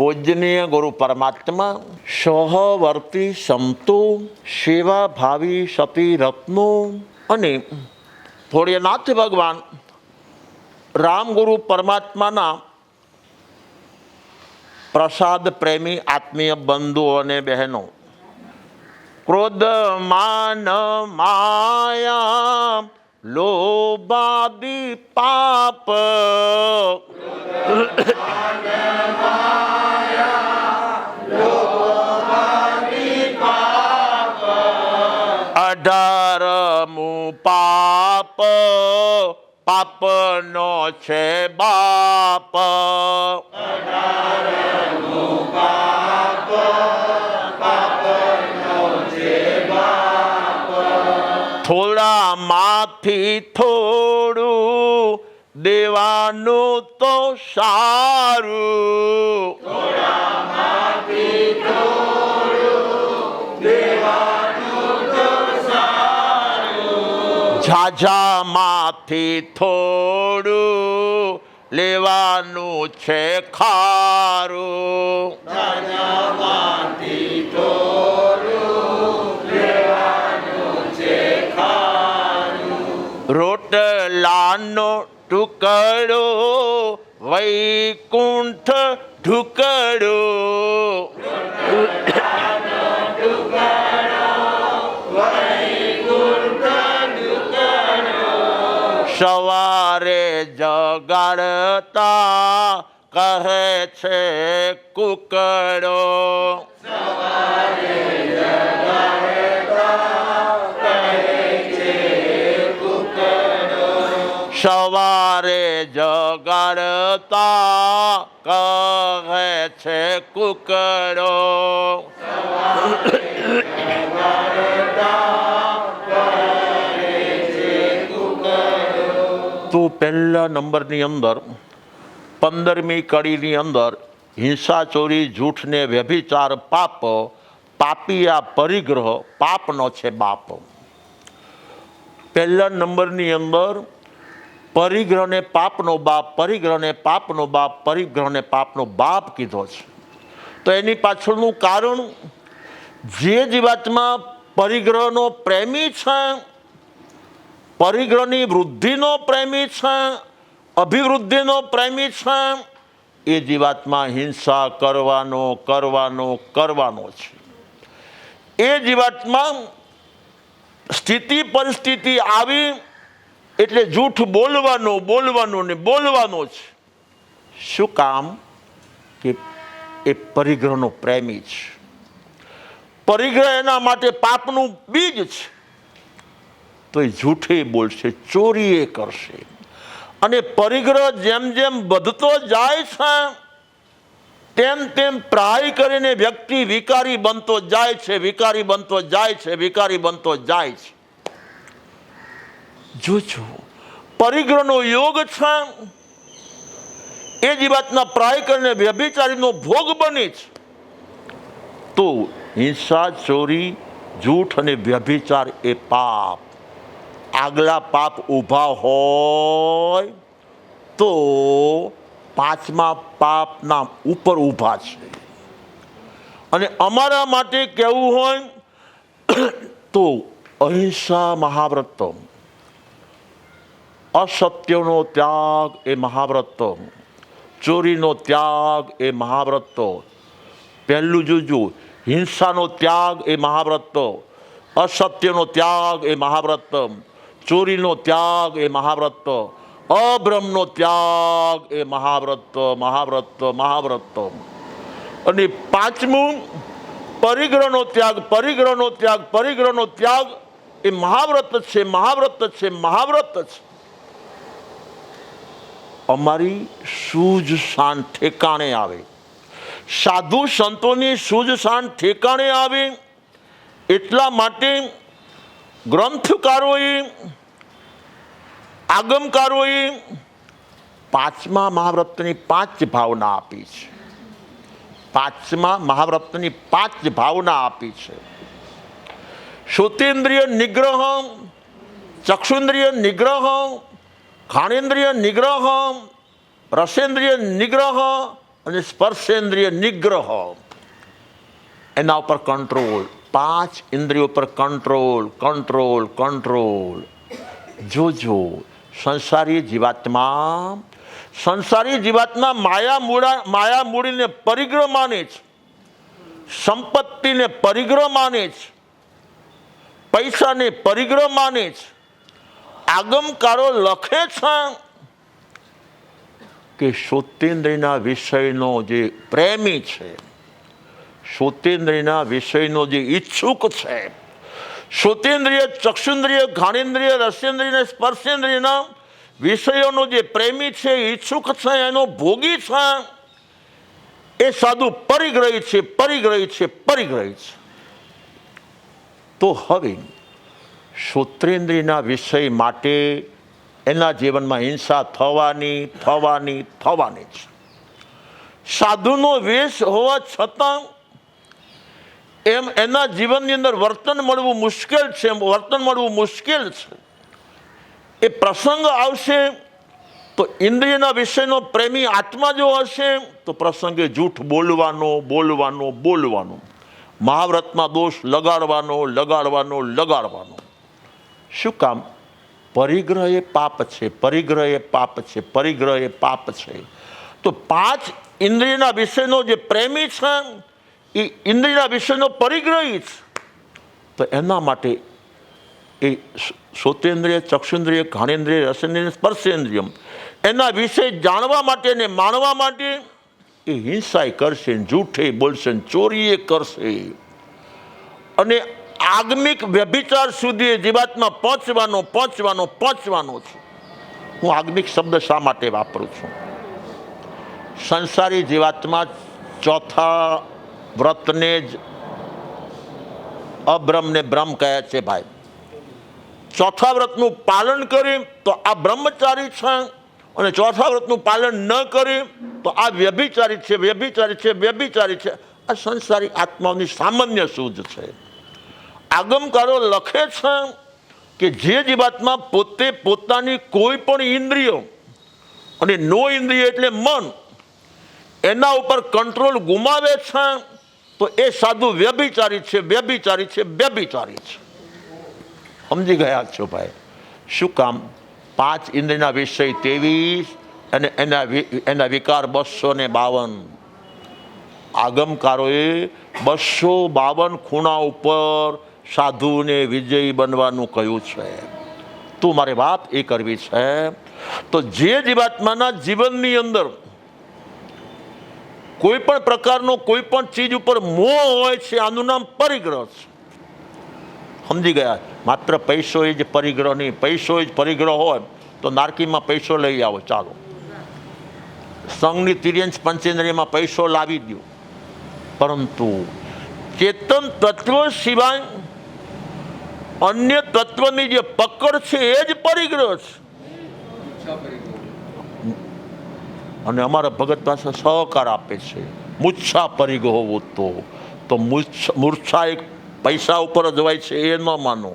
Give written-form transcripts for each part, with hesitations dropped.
પૂજનીય ગુરુ પરમાત્મા સહવર્તી સંતો સેવા ભાવી સતી રત્નો અને ભોળિયાનાથ ભગવાન રામગુરુ પરમાત્માના પ્રસાદ પ્રેમી આત્મીય બંધુઓ અને બહેનો, ક્રોધ માન માયા લોભાદી પાપ અઢારમું પાપ પાપનો છે બાપ. થોડા માંથી થોડું દેવાનું તો સારું, ઝાઝામાંથી થોડું લેવાનું છે ખારું. રોટલાનો ટુકડો વૈકુંઠ ઢુકડો, સવારે જગાડતા કહે છે કુકડો. સવારે જગાડતા કહે છે કુકડો. તો પહેલા નંબરની અંદર 15મી કડીની અંદર હિંસા, ચોરી, જૂઠ ને વ્યભિચાર પાપ, પાપિયા પરિગ્રહ પાપનો છે બાપ. પહેલા નંબરની અંદર પરિગ્રહને પાપનો બાપ, પરિગ્રહને પાપનો બાપ, પરિગ્રહને પાપનો બાપ કીધો છે. તો એની પાછળનું કારણ, જે જીવાત્મા પરિગ્રહનો પ્રેમી છે, પરિગ્રહની વૃદ્ધિનો પ્રેમી છે, અભિવૃદ્ધિનો પ્રેમી છે, એ જીવાત્મા હિંસા કરવાનો છે. એ જીવાત્મા સ્થિતિ પરિસ્થિતિ આવી એટલે જૂઠ બોલવાનું ને બોલવાનો છે. શું કામ? કે એ પરિગ્રહનો પ્રેમી છે. પરિગ્રહ એના માટે પાપનું બીજ છે. તો એ જૂઠે બોલશે, ચોરી કરશે. અને પરિગ્રહ જેમ જેમ વધતો જાય છે તેમ તેમ પ્રાય કરીને વ્યક્તિ વિકારી બનતો જાય છે, વિકારી બનતો જાય છે, વિકારી બનતો જાય છે. જોજો, પરિગ્રહનો યોગ છે એ જીવાતના પ્રાય કરીને વ્યભિચારીનો ભોગ બને છે. તો હિંસા, ચોરી, જૂઠ અને વ્યભિચાર એ પાપ. આગલા પાપ ઊભા હોય તો 5મા પાપના ઉપર ઊભા છે. અને અમારા માટે કેવું હોય તો અહિંસા મહાવ્રત, અસત્યનો ત્યાગ એ મહાવ્રત, ચોરીનો ત્યાગ એ મહાવ્રત. પહેલું જોજો, હિંસાનો ત્યાગ એ મહાવ્રત, અસત્યનો ત્યાગ એ મહાવ્રત, ચોરીનો ત્યાગ એ મહાવ્રત, અબ્રહ્મનો ત્યાગ એ મહાવ્રત. અને 5મું પરિગ્રહનો ત્યાગ એ મહાવ્રત છે. અમારી સૂઝ શાન ઠેકાણે આવે, સાધુ સંતોની સૂઝ શાન ઠેકાણે આવે. એટલા માટે ગ્રંથકારોએ, આગમકારોએ 5મા મહાવ્રતની 5 ભાવના આપી છે. 5મા મહાવ્રતની 5 ભાવના આપી છે. શ્રોતેન્દ્રિય નિગ્રહ, ચક્ષુન્દ્રિય નિગ્રહ, ઘાણેન્દ્રિય નિગ્રહ, રસેન્દ્રિય નિગ્રહ અને સ્પર્શેન્દ્રિય નિગ્રહ, એના ઉપર કંટ્રોલ. 5 ઇન્દ્રિયો પર કંટ્રોલ, કંટ્રોલ, કંટ્રોલ. જોજો સંસારી જીવાત્મા માયા મૂડીને પરિગ્રહ માને છે, સંપત્તિને પરિગ્રહ માને છે, પૈસાને પરિગ્રહ માને છે. આગમકારો લખે છે કે શ્રોતેન્દ્રિયના વિષયનો જે પ્રેમી છે, શ્રોતેન્દ્રિયના વિષયનો જે ઈચ્છુક છે, શ્રોતેન્દ્રિય, ચક્ષુન્દ્રિય, ઘાણેન્દ્રિય, રસેન્દ્રિય અને સ્પર્શેન્દ્રિયના વિષયોનો જે પ્રેમી છે, ઈચ્છુક છે, એનો ભોગી છે, એ સાધુ પરિગ્રહી છે, પરિગ્રહી છે, પરિગ્રહી છે. તો હવે શ્રોત્રેન્દ્રિયના વિષય માટે એના જીવનમાં હિંસા થવાની છે. સાધુનો વેશ હોવા છતાં એમ એના જીવનની અંદર વર્તન મળવું મુશ્કેલ છે. એ પ્રસંગ આવશે તો ઇન્દ્રિયના વિષયનો પ્રેમી આત્મા જો હશે તો પ્રસંગે જૂઠ બોલવાનો, મહાવ્રતમાં દોષ લગાડવાનો. શું કામ? પરિગ્રહ એ પાપ છે. તો 5 ઇન્દ્રિયના વિષયનો જે પ્રેમી છે એ ઇન્દ્રિયના વિષયનો પરિગ્રહી છે. તો એના માટે એ શ્રોતેન્દ્રિય, ચક્ષુન્દ્રિય, ઘાણેન્દ્રિય, રસેન્દ્રિય, સ્પર્શેન્દ્રિય એના વિષય જાણવા માટે ને માણવા માટે એ હિંસાય કરશે, જૂઠે બોલશે, ચોરીએ કરશે અને આગમિક વ્યભિચાર સુધી જીવાત્મા પહોંચવાનો છે. હું આગમિક શબ્દ શા માટે વાપરું છું? સંસારી જીવાત્મા ચોથા વ્રતને જ અબ્રહ્મ ને બ્રહ્મ કહે છે. ભાઈ, ચોથા વ્રતનું પાલન કરે તો આ બ્રહ્મચારી છે, અને ચોથા વ્રતનું પાલન ન કરે તો આ વ્યભિચારી છે. આ સંસારી આત્માઓની સામાન્ય સૂઝ છે. આગમકારો લખે છે કે જે જીવાત્મા પોતે પોતાની કોઈ પણ ઇન્દ્રિયો અને નો ઇન્દ્રિય એટલે મન એના ઉપર કંટ્રોલ ગુમાવે છે તો એ સાધુ વ્યભિચારી છે. સમજી ગયા છો ભાઈ? શું કામ? 5 ઇન્દ્રિયના વિષય 23 અને એના વિકાર 252. આગમકારોએ 252 ખૂણા ઉપર સાધુને વિજયી બનવાનું કહ્યું છે. તો મારે વાત એ કરવી છે, તો જે જીવાત્માના જીવનની અંદર કોઈ પણ પ્રકારનો કોઈ પણ ચીજ ઉપર મોહ હોય છે, આનું નામ પરિગ્રહ છે. સમજી ગયા? માત્ર પૈસો એ જ પરિગ્રહ નહીં. પૈસો એ જ પરિગ્રહ હોય તો નારકીમાં પૈસો લઈ આવો, ચાલો. સંઘની તિર્યંશ પંચેન્દ્રિયમાં પૈસો લાવી દો, પરંતુ ચેતન તત્વ સિવાય અન્ય તત્વની જે પકડ છે એ જ પરિગ્રહ છે. અને અમારા ભગત પાસે સહકાર આપે છે, મૂર્છા પરિગ્રહ હોવો તો મૂર્છા એક પૈસા ઉપર જ હોય છે એ ન માનો.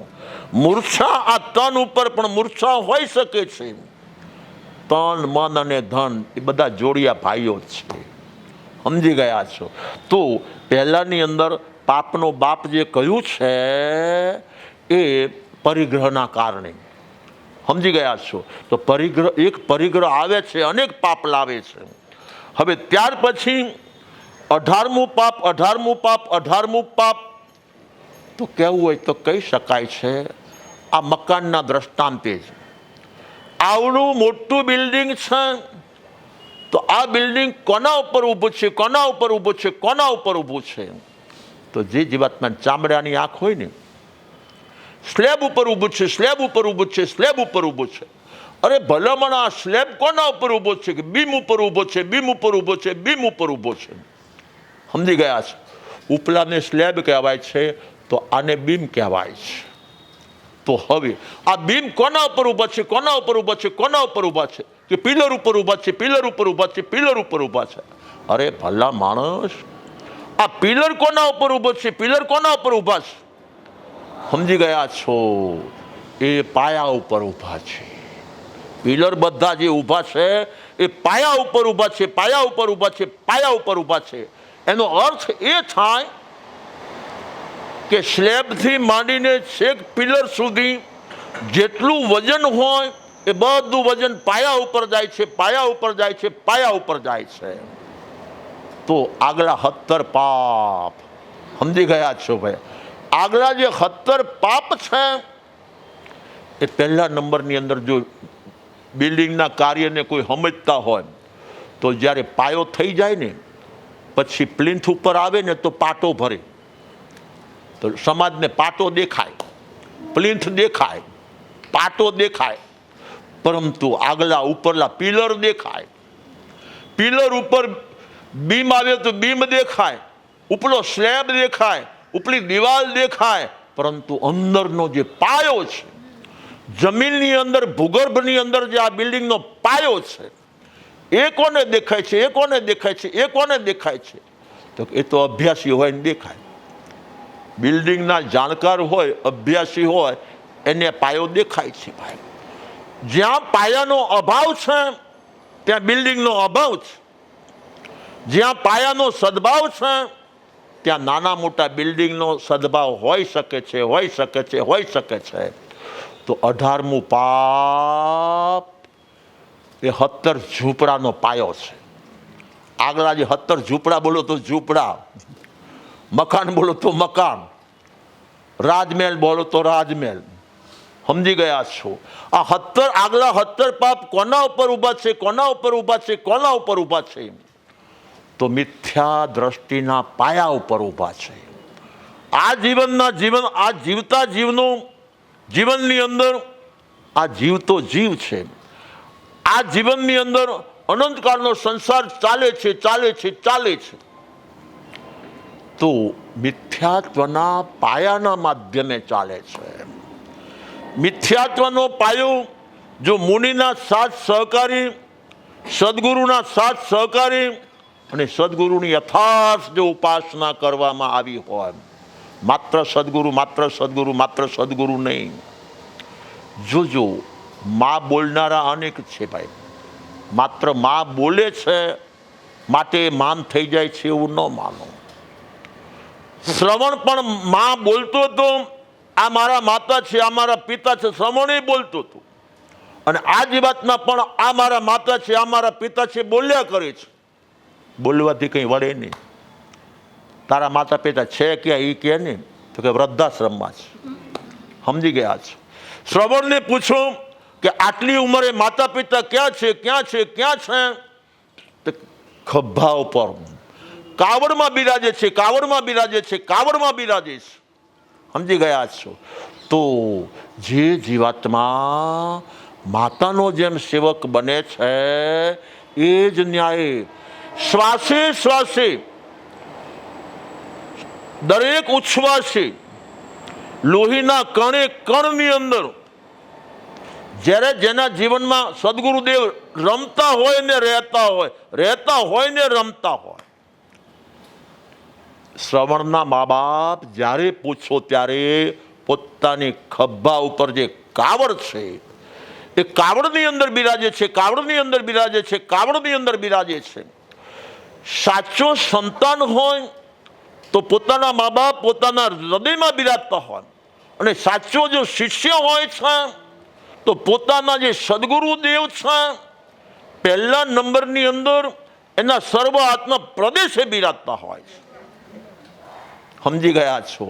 મૂર્છા આ તન ઉપર પણ મૂર્છા હોઈ શકે છે. તન, મન અને ધન એ બધા જોડિયા ભાઈઓ છે. સમજી ગયા છો? તો પહેલાની અંદર પાપનો બાપ જે કહ્યું છે એ પરિગ્રહના કારણે. સમજી ગયા છો? તો એક પરિગ્રહ આવે છે, અનેક પાપ લાવે છે. હવે ત્યાર પછી 18મું પાપ તો કહેવું હોય તો કહી શકાય છે આ મકાનના દ્રષ્ટાંતે જ. આવડું મોટું બિલ્ડિંગ છે તો આ બિલ્ડિંગ કોના ઉપર ઊભું છે? તો જે જીવાત્મા ચામડાની આંખ હોય ને, સ્લેબ ઉપર ઊભું છે. અરે ભલામણ આ સ્લેબ કોના ઉપર ઊભો છે? કે બીમ ઉપર ઊભો છે. સમજી ગયા છે? ઉપલાને સ્લેબ કહેવાય છે તો આને બીમ કહેવાય છે. તો હવે આ બીમ કોના ઉપર ઊભા છે? કે પિલર ઉપર ઊભા છે. અરે ભલા માણસ, આ પિલર કોના ઉપર ઊભો છે? સમજી ગયા છો? એ પાયા ઉપર ઊભા છે. પિલર બધા જે ઊભા છે એ પાયા ઉપર ઊભા છે, પાયા ઉપર ઊભા છે, પાયા ઉપર ઊભા છે. એનો અર્થ એ થાય કે સ્લેબથી માંડીને છેક પિલર સુધી જેટલું વજન હોય એ બધું વજન પાયા ઉપર જાય છે, પાયા ઉપર જાય છે, પાયા ઉપર જાય છે. તો આગલા 17 પાપ સમજી ગયા છો ભાઈ? આગલા જે 17 પાપ છે એ પહેલા નંબરની અંદર જો બિલ્ડિંગના કાર્યને કોઈ સમજતા હોય તો જ્યારે પાયો થઈ જાય ને પછી પ્લિન્થ ઉપર આવે ને તો પાટો ભરે, તો સમાજને પાટો દેખાય, પ્લિન્થ દેખાય, પાટો દેખાય, પરંતુ આગલા ઉપરલા પિલર દેખાય. પિલર ઉપર બીમ આવે તો બીમ દેખાય, ઉપલો સ્લેબ દેખાય, ઉપલી દિવાલ દેખાય, પરંતુ અંદરનો જે પાયો છે, જમીનની અંદર ભૂગર્ભની અંદર જે આ બિલ્ડિંગનો પાયો છે એ કોને દેખાય છે? એ કોને દેખાય છે? એ કોને દેખાય છે? તો એ તો અભ્યાસી હોય ને દેખાય. બિલ્ડિંગના જાણકાર હોય, અભ્યાસી હોય, એને પાયો દેખાય છે ભાઈ. જ્યાં પાયાનો અભાવ છે ત્યાં બિલ્ડિંગનો અભાવ છે. જ્યાં પાયાનો સદભાવ છે ત્યાં નાના મોટા બિલ્ડિંગનો સદભાવ હોઈ શકે છે, હોઈ શકે છે, હોઈ શકે છે. તો 18મું પાપ એ 17 ઝૂંપડાનો પાયો છે. આગલા જે 17 ઝૂંપડા બોલો તો ઝૂંપડા, મકાન બોલો તો મકાન, રાજમહેલ બોલો તો રાજમહેલ. સમજી ગયા છો? આ 17 આગલા 17 પાપ કોના ઉપર ઊભા છે? કોના ઉપર ઊભા છે? કોના ઉપર ઊભા છે? તો મિથ્યા દ્રષ્ટિના પાયા ઉપર ઊભા છે. આ જીવતા જીવનું જીવનની અંદર આ જીવતો જીવ છે. આ જીવનની અંદર અનંતકાળનો સંસાર ચાલે છે, ચાલે છે, ચાલે છે. તો મિથ્યાત્વના પાયાના માધ્યમે ચાલે છે. મિથ્યાત્વનો પાયો જો મુનિના સાથ સહકારી, સદગુરુના સાથ સહકારી અને સદગુરુની યથાર્થ જો ઉપાસના કરવામાં આવી હોય, માત્ર સદગુરુ, માત્ર સદગુરુ, માત્ર સદગુરુ નહીં. જોજો, માં બોલનારા અનેક છે ભાઈ. માત્ર માં બોલે છે માટે માન થઈ જાય છે એવું ન માનો. શ્રવણ પણ માં બોલતો હતો, આ મારા માતા છે, આ મારા પિતા છે, શ્રવણ બોલતો હતો. અને આ જીવાતમાં પણ આ મારા માતા છે, આ મારા પિતા છે બોલ્યા કરે છે. બોલવાથી કંઈ વળે નહીં. તારા માતા પિતા છે ક્યાં? એ કે નહીં તો કે વૃદ્ધાશ્રમમાં છે. સમજી ગયા છે? શ્રવણને પૂછો કે આટલી ઉંમરે માતા પિતા ક્યાં છે, ક્યાં છે, ક્યાં છે? તો ખભા ઉપર કાવડમાં બિરાજે છે, કાવડમાં બિરાજે છે, કાવડમાં બિરાજે છે. સમજી ગયા છો? તો જે જીવાત્મા માતાનો જેમ સેવક બને છે એ જ ન્યાય શ્વાસે શ્વાસે દરેક ઉચ્છ્વાસે લોહીના કણે કણની અંદર જ્યારે જેના જીવનમાં સદગુરુદેવ રમતા હોય ને રહેતા હોય, રહેતા હોય ને રમતા હોય. શ્રવણના મા બાપ જ્યારે પૂછો ત્યારે પોતાની ખભા ઉપર જે કાવડ છે એ કાવડની અંદર બિરાજે છે, કાવડની અંદર બિરાજે છે, કાવડની અંદર બિરાજે છે. સાચો સંતાન હોય તો પોતાના મા બાપ પોતાના હૃદયમાં બિરાજતા હોય, અને સાચો જો શિષ્ય હોય છે તો પોતાના જે સદગુરુદેવ છે પહેલા નંબરની અંદર એના સર્વ આત્મા પ્રદેશે બિરાજતા હોય છે. સમજી ગયા છો?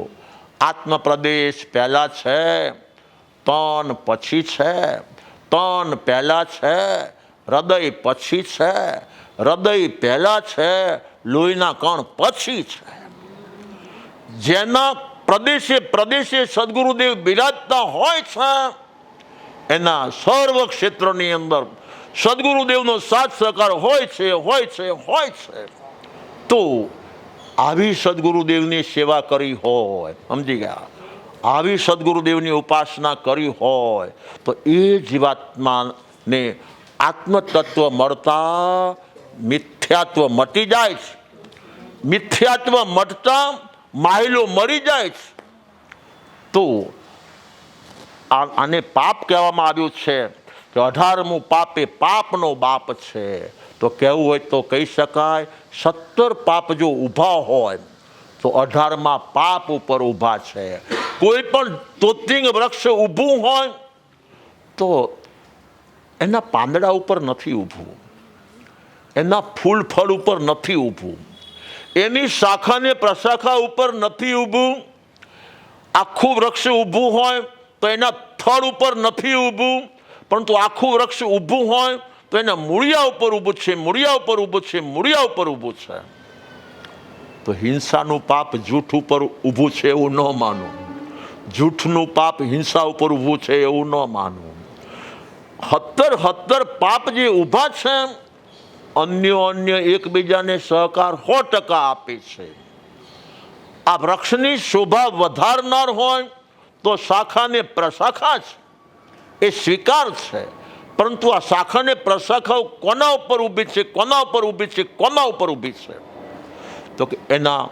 આત્મ પ્રદેશ પહેલા છે, તન પછી છે, તન પહેલા છે, હૃદય પછી છે, હૃદય પહેલા છે, લોહીના કણ પછી છે. જેના પ્રદેશે પ્રદેશે સદગુરુદેવ બિરાજતા હોય છે એના સર્વ ક્ષેત્રની અંદર સદગુરુદેવનો સાથ સહકાર હોય છે, હોય છે, હોય છે. તો આવી સદગુરુદેવની સેવા કરી હોય, સમજી ગયા, આવી સદગુરુદેવની ઉપાસના કરી હોય તો એ જીવાત્માને આત્મતત્વ મળતા મિથ્યાત્વ મટી જાય છે. મિથ્યાત્વ મટતા માહિલો મરી જાય છે. તો આને પાપ કહેવામાં આવ્યું છે. કે 18મું પાપ એ પાપનો બાપ છે. તો કહેવું હોય તો કહી શકાય 17 પાપ જો ઊભા હોય તો 18મા પાપ ઉપર ઊભા છે. કોઈ પણ તોતિંગ વૃક્ષ ઊભું હોય તો એના પાંદડા ઉપર નથી ઊભું, એના ફૂલ ફળ ઉપર નથી ઊભું, એની શાખાને પ્રશાખા ઉપર નથી ઊભું. આખું વૃક્ષ ઊભું હોય તો એના થડ ઉપર નથી ઊભું, પરંતુ આખું વૃક્ષ ઊભું હોય તો એના મૂળિયા ઉપર ઊભું છે, મૂળિયા ઉપર ઊભું છે, મૂળિયા ઉપર ઊભું છે. તો હિંસાનું પાપ જૂઠ ઉપર ઊભું છે એવું ન માનવું, જૂઠનું પાપ હિંસા ઉપર ઊભું છે એવું ન માનવું. 17 પાપ જે ઊભા છે અન્ય એકબીજાને સહકાર 100% આપે છે. આ વૃક્ષની શોભા વધારનાર હોય તો શાખાને પ્રશાખા છે એ સ્વીકાર છે, પરંતુ આ શાખાને પ્રશાખાઓ કોના ઉપર ઊભી છે, કોના ઉપર ઊભી છે, કોના ઉપર ઊભી છે? તો કે એના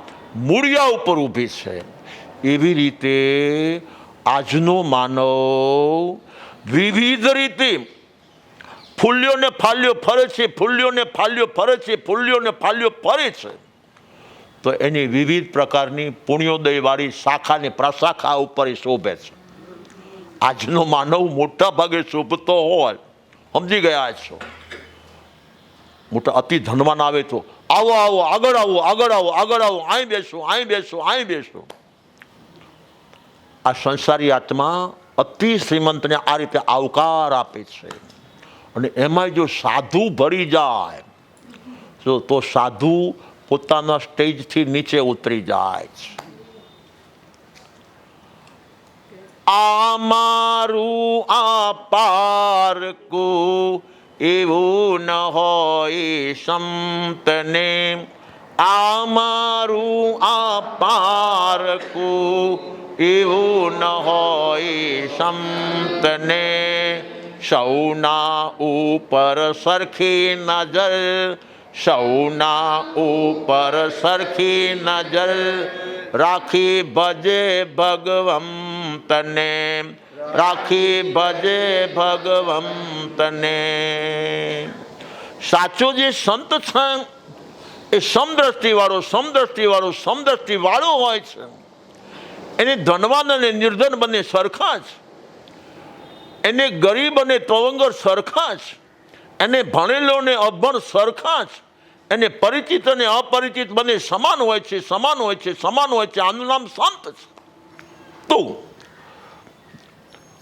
મૂળિયા ઉપર ઊભી છે. એવી રીતે આજનો માનવ વિવિધ રીતે ફૂલ્યોને ફાલ્યો ફરે છે, ફૂલ્યોને ફાલ્યો ફરે છે, ફૂલ્યોને ફાલ્યો ફરે છે. તો એની વિવિધ પ્રકારની પુણ્યોદયવાળી શાખાને પ્રશાખા ઉપર એ શોભે છે. આજનો માનવ મોટા ભાગે શોભતો હોય, સમજી ગયા છો. મોટા અતિ ધનવાન આવે તો આવો આવો, આગળ આવો, આગળ આવો, આગળ આવો, અહીં બેસો, અહીં બેસો, અહીં બેસો. આ સંસારી આત્મા અતિ શ્રીમંતને આ રીતે આવકાર આપે છે. અને એમાં જો સાધુ ભળી જાય તો સાધુ પોતાના સ્ટેજથી નીચે ઉતરી જાય છે. આ મારું આ પારકું એવું ન હોય સંતને, આ મારું આ પારકું એવું ન હોય સંતને. સૌના ઉપર સરખી નજર, સૌના ઉપર સરખી નજર રાખી ભજે ભગવંતને, રાખી ભજે ભગવંતને. સાચો જે સંત છે એ સમદ્રષ્ટિવાળો, સમદ્રષ્ટિવાળો, સમદ્રષ્ટિવાળો હોય છે. એને ધનવાન અને નિર્ધન બંને સરખા જ, એને ગરીબ અને તવંગર સરખા જ, એને ભણેલો અને અભણ સરખા જ, એને પરિચિત અને અપરિચિત બંને સમાન હોય છે, સમાન હોય છે, સમાન હોય છે. આનું નામ સંત છે. તો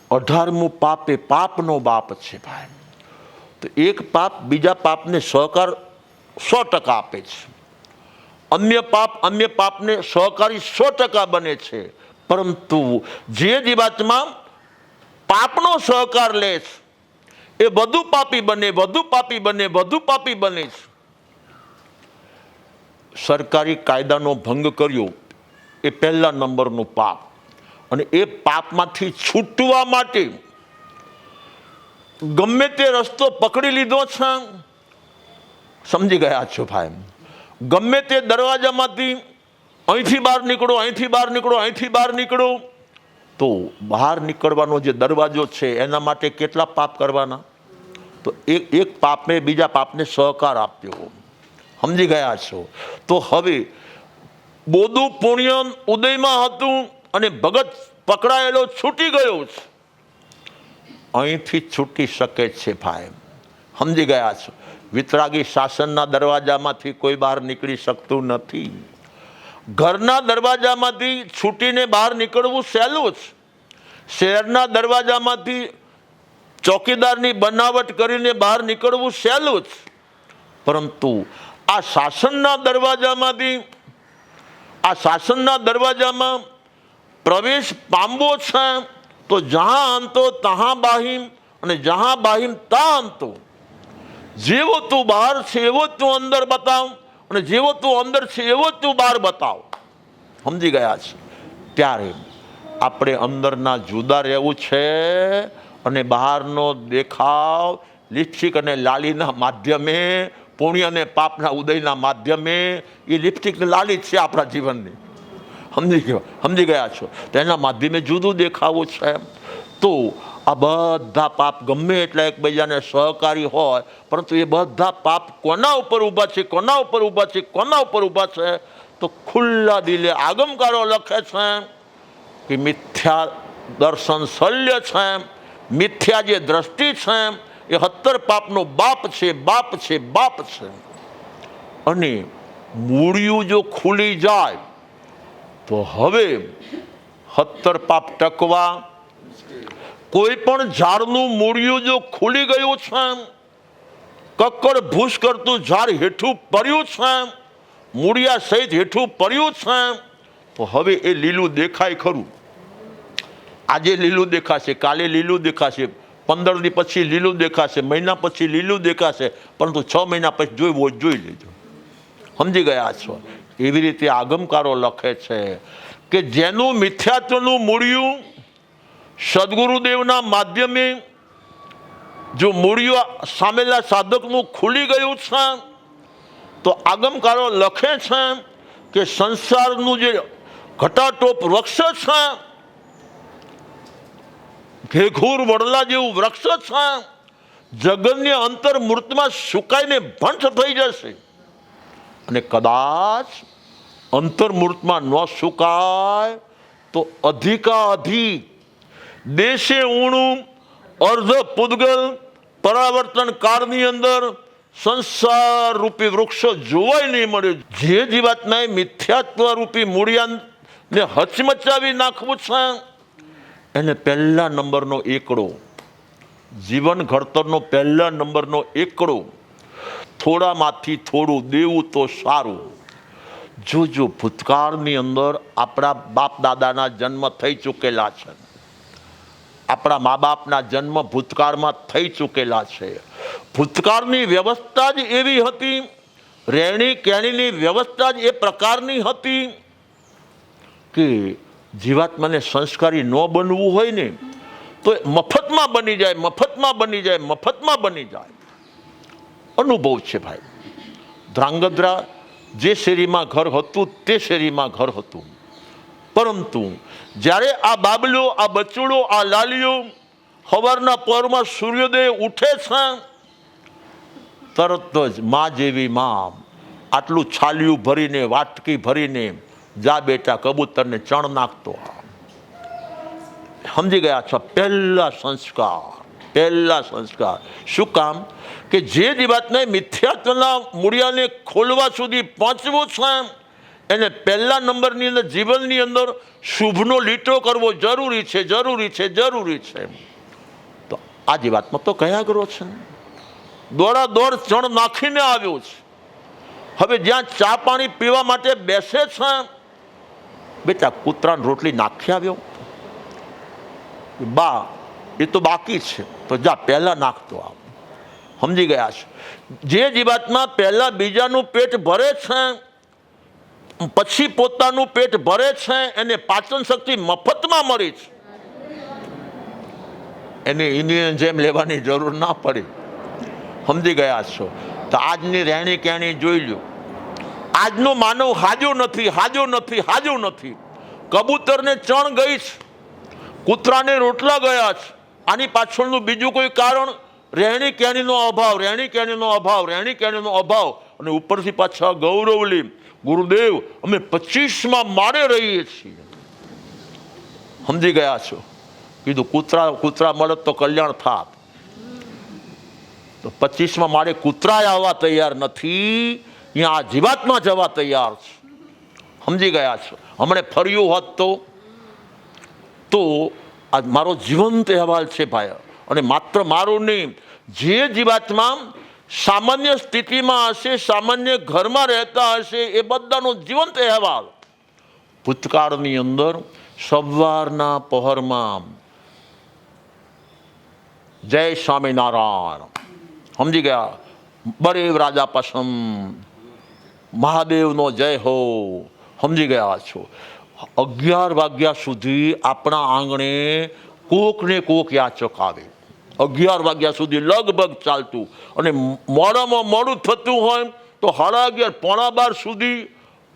18મું પાપ એ પાપનો બાપ છે ભાઈ. તો એક પાપ બીજા પાપને સહકાર 100% આપે છે. અન્ય પાપને સહકારી 100% બને છે. પરંતુ જે જીવાત્મા પાપનો સહકાર લે છે એ વધુ પાપી બને, વધુ પાપી બને, વધુ પાપી બને છે. સરકારી કાયદાનો ભંગ કર્યો એ પહેલા નંબરનું પાપ. અને એ પાપમાંથી છૂટવા માટે ગમે તે રસ્તો પકડી લીધો છે, સમજી ગયા છો ભાઈ. ગમે તે દરવાજામાંથી અહીંથી બહાર નીકળો, અહીંથી બહાર નીકળો, અહીંથી બહાર નીકળો. તો બહાર નીકળવાનો જે દરવાજો છે એના માટે કેટલા પાપ કરવાના? તો એક પાપે બીજા પાપને સહકાર આપ્યો. સમજી ગયા છો. તો હવે બોધું પુણ્ય ઉદયમાં હતું અને ભગત પકડાયેલો છૂટી ગયો છે. અહીંથી છૂટી શકે છે ભાઈ. સમજી ગયા છો. વિતરાગી શાસનના દરવાજામાંથી કોઈ બહાર નીકળી શકતું નથી. ઘરના દરવાજામાંથી છૂટીને બહાર નીકળવું સહેલું છે. શહેરના દરવાજામાંથી ચોકીદારની બનાવટ કરીને બહાર નીકળવું સહેલું છે. પરંતુ આ શાસનના દરવાજામાં પ્રવેશ પામવો છે તો જહાં અંતો તહાં બાહિમ અને જહાં બાહિમ તાં અંતો. જેવો તું બહાર છે એવો તું અંદર બતાવ, અને જેવો તું અંદર છે એવો તું બહાર બતાવ. સમજી ગયા છે. ત્યારે આપણે અંદરના જુદા રહેવું છે અને બહારનો દેખાવ લિપસ્ટિક અને લાલીના માધ્યમે, પુણ્ય અને પાપના ઉદયના માધ્યમે, એ લિપસ્ટિક ને લાલી છે આપણા જીવનની. સમજી ગયા છો. તેના માધ્યમે જુદું દેખાવું છે. તો આ બધા પાપ ગમે એટલા એકબીજાને સહકારી હોય, પરંતુ એ બધા પાપ કોના ઉપર ઊભા છે, કોના ઉપર ઊભા છે, કોના ઉપર ઊભા છે? તો ખુલ્લા દિલે આગમકારો લખે છે કે મિથ્યા દર્શન શલ્ય છે, મિથ્યા જે દ્રષ્ટિ છે એ 17 પાપનો બાપ છે, બાપ છે, બાપ છે. અને મૂળિયું જો ખુલી જાય તો હવે 17 પાપ ટકવા. કોઈ પણ ઝાડનું મૂળિયું જો ખુલી ગયું છે, કક્કડ ભૂસ કરતું ઝાડ હેઠું પડ્યું છે, મૂળિયા સહિત હેઠું પડ્યું છે, તો હવે એ લીલું દેખાય ખરું. આજે લીલું દેખાશે, કાલે લીલું દેખાશે, 15 દી પછી લીલું દેખાશે, મહિના પછી લીલું દેખાશે, પરંતુ 6 મહિના પછી જોઈ હોય જોઈ લેજો. સમજી ગયા છો? એવી રીતે આગમકારો લખે છે કે જેનું મિથ્યાત્વનું મૂળિયું સદગુરુદેવના માધ્યમે જો મૂળિયું સામેલા સાધકનું ખુલી ગયું છે, તો આગમકારો લખે છે કે સંસારનું જે ઘટાટોપ વૃક્ષ છે, ઘેઘૂર વડલા જેવું વૃક્ષ છે, જગન્ય અંતર્મૂર્તમાં સુકાઈને ભંઠ થઈ જશે. અને કદાચ અંતર્મૂર્તમાં ન સુકાય તો અધિકાધિક દેશે ઊણું અર્ધ પૂદગલ પરાવર્તન કાળની અંદર સંસાર રૂપી વૃક્ષો જોવાય નહીં મળે. જે જીવાતના મિથ્યાત્વ રૂપી મૂળિયાને હચમચાવી નાખવું છે, એને પહેલા નંબરનો એકડો, જીવન ઘડતરનો પહેલા નંબરનો એકડો, થોડામાંથી થોડું દેવું તો સારું. જો ભૂતકાળની અંદર આપણા બાપ દાદાના જન્મ થઈ ચૂકેલા છે, આપણા મા બાપના જન્મ ભૂતકાળમાં થઈ ચૂકેલા છે. ભૂતકાળની વ્યવસ્થા જ એવી હતી, રહેણી કહેણીની વ્યવસ્થા જ એ પ્રકારની હતી કે જીવાત્માને સંસ્કારી ન બનવું હોય ને તો મફતમાં બની જાય, મફતમાં બની જાય, મફતમાં બની જાય. અનુભવ છે ભાઈ. ધ્રાંગધ્રા જે શેરીમાં ઘર હતું તે શેરીમાં ઘર હતું, પરંતુ જ્યારે આ બાબલો, આ બચુડો, આ લાલીઓ સવારના પરમાં સૂર્યોદય ઉઠે છે, તરત જ મા જેવી મા આટલું છાલિયું ભરીને, વાટકી ભરીને, જા બેટા કબૂતરને ચણ નાખતો. સમજી ગયા છો? પહેલા સંસ્કાર, પહેલા સંસ્કાર. શું કામ? કે જે જીવાતને મિથ્યાત્વના મૂળિયાને ખોલવા સુધી પહોંચવું છે, એને પહેલા નંબરની અંદર જીવનની અંદર શુભનો લીટો કરવો જરૂરી છે, જરૂરી છે, જરૂરી છે. તો આ જીવાતમાં તો કયા ગ્રહ છે? દોડા દોડ ચણ નાખીને આવ્યો છે. હવે જ્યાં ચા પાણી પીવા માટે બેસે છે, બેટા કૂતરાની રોટલી નાખી આવ્યો, બા એ તો બાકી છે, તો જા પહેલા નાખતો આવ. સમજી ગયા છે? જે જીવાતમાં પહેલા બીજાનું પેટ ભરે છે, પછી પોતાનું પેટ ભરે છે, એને પાચન શક્તિ મફતમાં મળી છે, એને ઇન્ડિયન જેમ લેવાની જરૂર ના પડી. સમજી ગયા છો? તો આજની રહેણી કહેણી જોઈ લો. આજનો માનવ હાજો નથી, હાજો નથી, હાજો નથી. કબૂતરને ચણ ગઈ છે, કૂતરાને રોટલા ગયા છે. આની પાછળનું બીજું કોઈ કારણ? રહેણી કહેણીનો અભાવ, રહેણી કહેણીનો અભાવ, રહેણી કહેણીનો અભાવ. અને ઉપરથી પાછા ગૌરવલી ગુરુદેવ અમે 25મા માળે રહીએ છીએ. સમજી ગયા છો? કીધું કૂતરા મળે તો કલ્યાણ થાત. તો 25મા માળે કૂતરાય આવવા તૈયાર નથી, અહીંયા આ જીવાતમાં જવા તૈયાર છે. સમજી ગયા છો? હમણે ફર્યું હોત તો આ મારો જીવંત અહેવાલ છે ભાઈ. અને માત્ર મારું નહીં, જે જીવાતમાં સામાન્ય સ્થિતિમાં હશે, સામાન્ય ઘરમાં રહેતા હશે, એ બધાનો જીવંત અહેવાલ ભૂતકાળની અંદર સવારના પહોરમાં જય સ્વામિનારાયણ. સમજી ગયા? બરેવ રાજા પસમ, મહાદેવનો જય હો. સમજી ગયા છો? 11 વાગ્યા સુધી આપણા આંગણે કોક ને કોક યાચક આવે. 11 વાગ્યા સુધી લગભગ ચાલતું. અને મોડામાં મોડું થતું હોય તો 11:30, 11:15 સુધી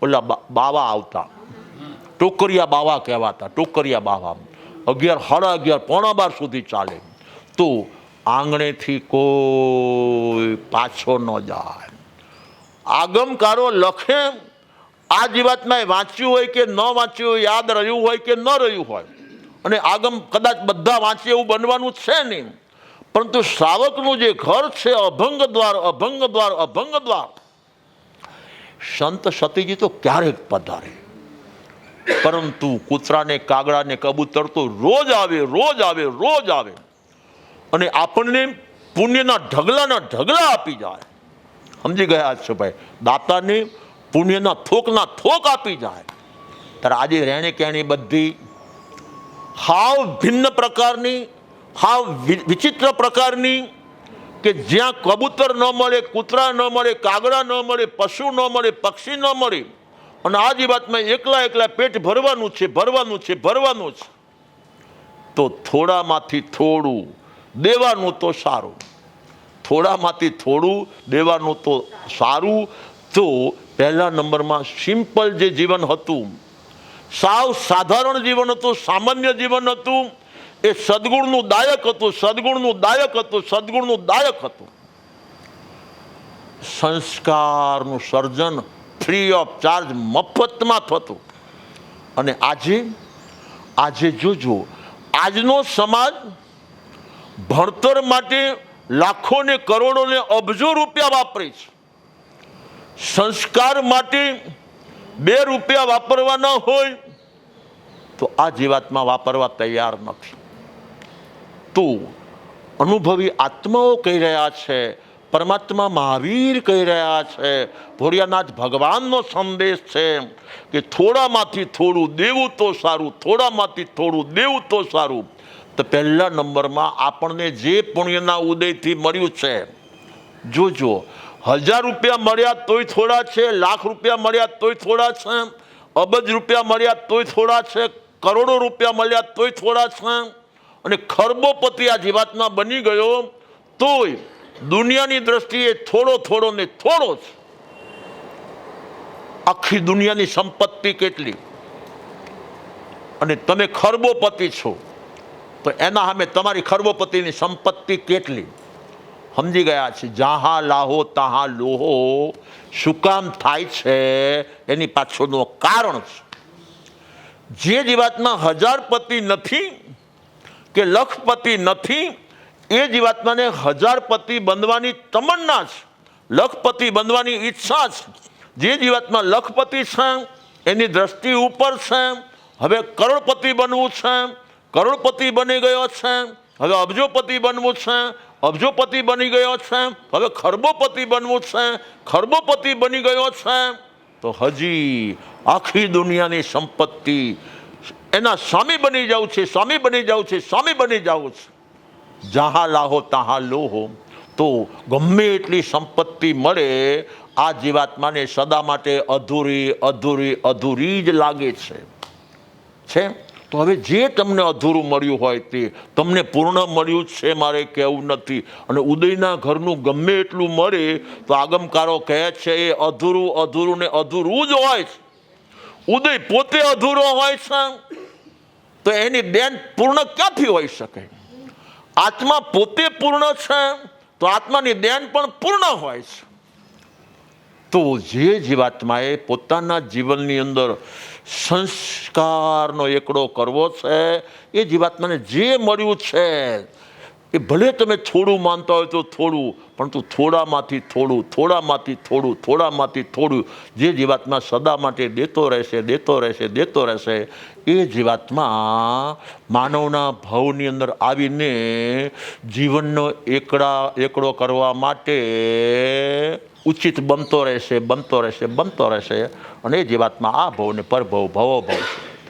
ઓલા બાવા આવતા. ટોકરિયા બાવા કહેવાતા, ટોકરિયા બાવા. 11, સાડા 11, પોણા 12 સુધી ચાલે તો આંગણેથી કોઈ પાછો ન જાય. આગમકારો લખે આ જીવાત્માએ વાંચ્યું હોય કે ન વાંચ્યું હોય, યાદ રહ્યું હોય કે ન રહ્યું હોય, અને આગમ કદાચ બધા વાંચે એવું બનવાનું છે નહીં, પરંતુ શ્રાવકનું જે ઘર છે અભંગ દ્વાર, અભંગ દ્વાર, અભંગ દ્વાર, સંત સતીજી તો ક્યારેક પધારે, પરંતુ કૂતરાને, કાગડાને, કબૂતર તો રોજ આવે, રોજ આવે, રોજ આવે, અને આપણને પુણ્યના ઢગલાના ઢગલા આપી જાય. સમજી ગયા છો ભાઈ? દાતાને પુણ્યના થોકના થોક આપી જાય. ત્યારે આજે રહેણી કહેણી બધી હાવ ભિન્ન પ્રકારની, હાવ વિચિત્ર પ્રકારની, કે જ્યાં કબૂતર ન મળે, કૂતરા ન મળે, કાગડા ન મળે, પશુ ન મળે, પક્ષી ન મળે, અને આ જીવાતમાં એકલા એકલા પેટ ભરવાનું છે, ભરવાનું છે, ભરવાનું છે, તો થોડામાંથી થોડું દેવાનું તો સારું, થોડામાંથી થોડું દેવાનું તો સારું. તો પહેલા નંબરમાં સિમ્પલ જે જીવન હતું, સાવ સાધારણ જીવન હતું, સામાન્ય જીવન હતું, એ સદગુણનું દાયક હતું, સદગુણનું દાયક હતું, સદગુણનું દાયક હતું. સંસ્કારનું સર્જન ફ્રી ઓફ ચાર્જ, મફતમાં થતું. અને આજે જોજો, આજનો સમાજ ભણતર માટે લાખો ને કરોડો ને અબજો રૂપિયા વાપરે છે. સંસ્કાર માટે 2 રૂપિયા વાપરવાના હોય તો આ જીવાતમાં વાપરવા તૈયાર નથી. તો અનુભવી આત્માઓ કહી રહ્યા છે, પરમાત્મા મહાવીર કહી રહ્યા છે, ભોળિયાનાથ ભગવાનનો સંદેશ છે કે થોડામાંથી થોડું દેવું તો સારું, થોડામાંથી થોડું દેવું તો સારું. તો પહેલા નંબરમાં આપણને જે પુણ્યના ઉદયથી મળ્યું છે, જોજો, 1000 રૂપિયા મળ્યા તોય થોડા છે, લાખ રૂપિયા મળ્યા તોય થોડા છે, અબજ રૂપિયા મળ્યા તોય થોડા છે, કરોડો રૂપિયા મળ્યા તોય થોડા છે, અને ખરબોપતિ આ જીવાતમાં બની ગયો તોય દુનિયાની દ્રષ્ટિએ થોડો થોડો ને થોડો છે. આખી દુનિયાની સંપત્તિ કેટલી, અને તમે ખરબોપતિ છો, તો એના સામે તમારી ખરબોપતિની સંપત્તિ કેટલી? સમજી ગયા છે? જહાં લાહો તહાં લોહો શું કામ થાય છે એની પાછળનું કારણ છે. જે જીવાતમાં 1000 પતિ નથી કે લખપતિ નથી, એ જીવાત્માને 1000 પતિ બનવાની તમન્ના છે, લખપતિ બનવાની ઈચ્છા છે. જે જીવાત્મા લખપતિ છે એની દ્રષ્ટિ ઉપર છે, હવે કરોડપતિ બનવું છે, કરોડપતિ બની ગયો છે, હવે અબજોપતિ બનવું છે, અબજોપતિ બની ગયો છે, હવે ખરબોપતિ બનવું છે, ખરબોપતિ બની ગયો છે, તો હજી આખી દુનિયાની સંપત્તિ એના સ્વામી બની જવું છે, સ્વામી બની જવું છે, સ્વામી બની જવું છે. જહાં લાહો તહાં લોહો. તો ગમે એટલી સંપત્તિ મળે, આ જીવાત્માને સદા માટે અધૂરી અધૂરી અધૂરી જ લાગે છે. તો હવે જે તમને અધૂરું મળ્યું હોય તે તમને પૂર્ણ મળ્યું છે મારે કહેવું નથી. અને ઉદયના ઘરનું ગમે એટલું મળે તો આગમકારો કહે છે એ અધૂરું અધૂરું ને અધૂરું જ હોય છે. ઉદય પોતે અધૂરો હોય છે તો એની દેન પૂર્ણ ક્યાંથી હોઈ શકે? આત્મા પોતે પૂર્ણ છે તો આત્માની દેન પણ પૂર્ણ હોય છે. તો જે જીવાત્માએ પોતાના જીવનની અંદર સંસ્કારનો એકડો કરવો છે, એ જીવાત્માને જે મળ્યું છે એ ભલે તમે થોડું માનતા હોય તો થોડું, પરંતુ થોડામાંથી થોડું, થોડામાંથી થોડું, થોડામાંથી થોડું જે જીવાત્મા સદા માટે દેતો રહેશે, દેતો રહેશે, દેતો રહેશે, એ જીવાત્મા માનવના ભાવની અંદર આવીને જીવનનો એકડો કરવા માટે ઉચિત બનતો રહેશે, બનતો રહેશે, બનતો રહેશે. અને એ જીવાત્મા આ ભવ ને પરભવ ભવો ભવ છે.